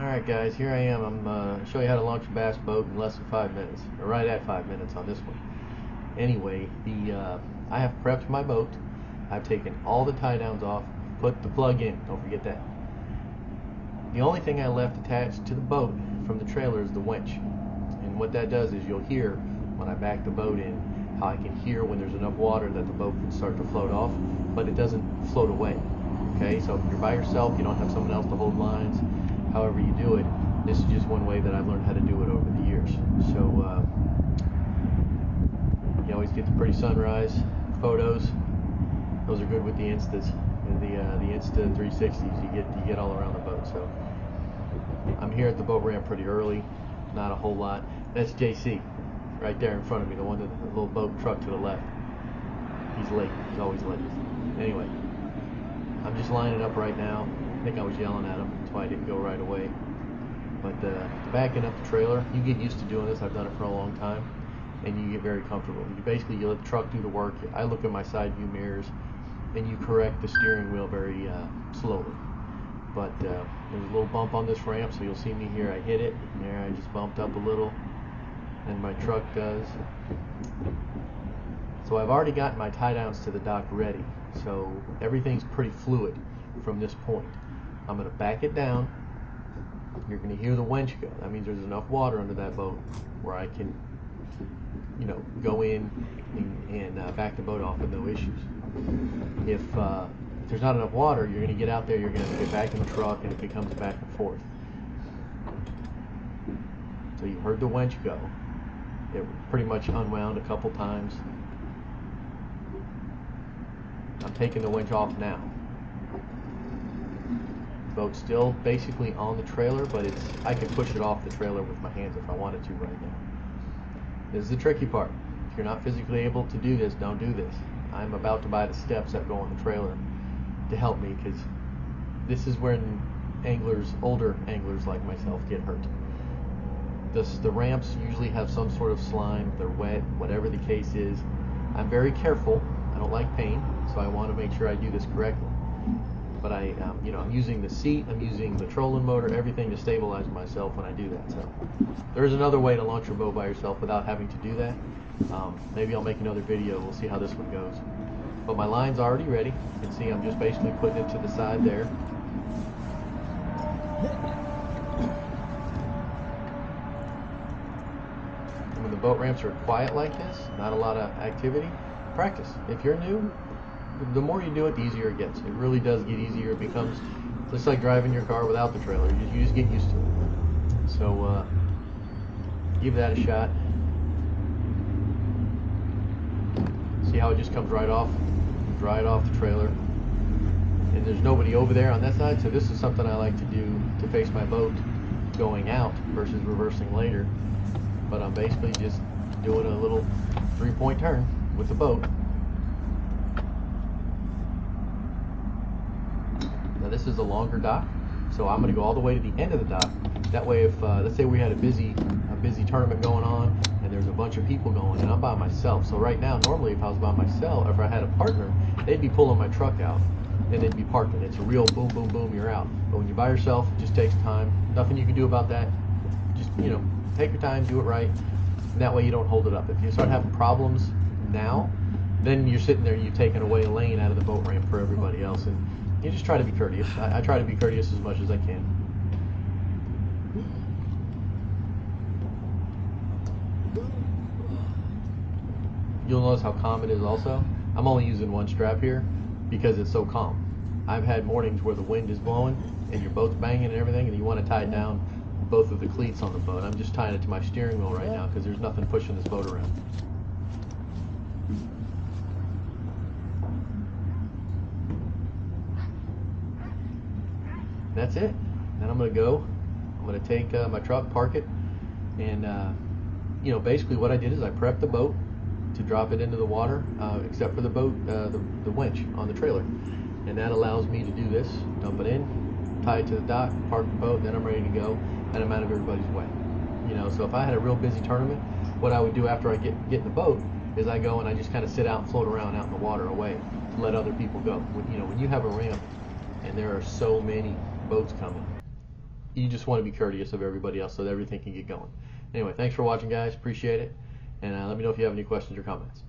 Alright guys, here I am. I'm show you how to launch a bass boat in less than 5 minutes, or right at 5 minutes on this one. Anyway, I have prepped my boat. I've taken all the tie downs off, put the plug in, don't forget that. The only thing I left attached to the boat from the trailer is the winch. And what that does is you'll hear when I back the boat in how I can hear when there's enough water that the boat can start to float off, but it doesn't float away. Okay, so if you're by yourself, you don't have someone else to hold lines, however you do it, this is just one way that I've learned how to do it over the years. So you always get the pretty sunrise photos. Those are good with the Instas, the Insta 360s you get all around the boat. So I'm here at the boat ramp pretty early, not a whole lot. That's JC right there in front of me, the one that the little boat truck to the left. He's late. He's always late. Anyway, I'm just lining up right now. I think I was yelling at him, that's why I didn't go right away. But backing up the trailer, you get used to doing this. I've done it for a long time, and you get very comfortable. You let the truck do the work. I look at my side view mirrors, and you correct the steering wheel very slowly. But there's a little bump on this ramp, so you'll see me here. I hit it, and there I just bumped up a little, and my truck does. So I've already got my tie downs to the dock ready, so everything's pretty fluid from this point. I'm going to back it down. You're going to hear the winch go. That means there's enough water under that boat where I can, go in and back the boat off with no issues. If there's not enough water, you're going to get out there, you're going to get back in the truck, and it becomes back and forth. So you heard the winch go. It pretty much unwound a couple times. I'm taking the winch off now. The boat's still basically on the trailer, but I can push it off the trailer with my hands if I wanted to right now. This is the tricky part. If you're not physically able to do this, don't do this. I'm about to buy the steps that go on the trailer to help me, because this is when older anglers like myself get hurt. The ramps usually have some sort of slime, they're wet, whatever the case is. I'm very careful. I don't like pain, so I want to make sure I do this correctly. But I'm using the seat, I'm using the trolling motor, everything to stabilize myself when I do that. So there is another way to launch your boat by yourself without having to do that. Maybe I'll make another video. We'll see how this one goes. But my line's already ready. You can see I'm just basically putting it to the side there. And when the boat ramps are quiet like this, not a lot of activity, practice. If you're new, the more you do it, the easier it gets. It really does get easier. It becomes just like driving your car without the trailer. You just get used to it. So give that a shot. See how it just comes right off the trailer. And there's nobody over there on that side, so this is something I like to do to face my boat going out versus reversing later. But I'm basically just doing a little 3-point turn with the boat. Now this is a longer dock, so I'm going to go all the way to the end of the dock. That way, if let's say we had a busy tournament going on and there's a bunch of people going and I'm by myself. So right now, normally if I was by myself, or if I had a partner, they'd be pulling my truck out and they'd be parking. It's a real boom, boom, boom, you're out. But when you're by yourself, it just takes time. Nothing you can do about that. Just, take your time, do it right. And that way you don't hold it up. If you start having problems now, then you're sitting there, you've taken away a lane out of the boat ramp for everybody else. And you just try to be courteous. I try to be courteous as much as I can. You'll notice how calm it is also. I'm only using one strap here because it's so calm. I've had mornings where the wind is blowing and your boat's banging and everything, and you want to tie down both of the cleats on the boat. I'm just tying it to my steering wheel right now because there's nothing pushing this boat around. That's it. Then I'm going to take my truck, park it, and basically what I did is I prepped the boat to drop it into the water, except for the winch on the trailer. And that allows me to do this, dump it in, tie it to the dock, park the boat, then I'm ready to go, and I'm out of everybody's way. So if I had a real busy tournament, what I would do after I get in the boat is I go and I just kind of sit out and float around out in the water away to let other people go. When you have a ramp and there are so many boats coming, you just want to be courteous of everybody else so that everything can get going. Anyway, thanks for watching, guys. Appreciate it. And let me know if you have any questions or comments.